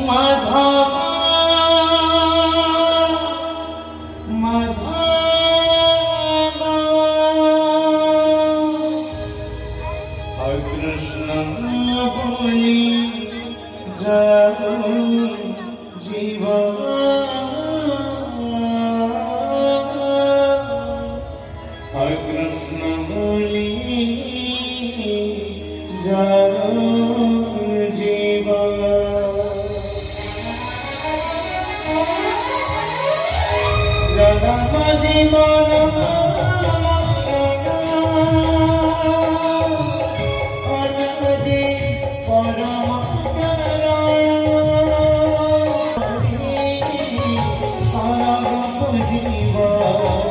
माधव माधव कृष्ण बोली जाओ जीवन कृष्ण बोली जाओ जीवन जगम जीवन अनजी परम सरम जीवन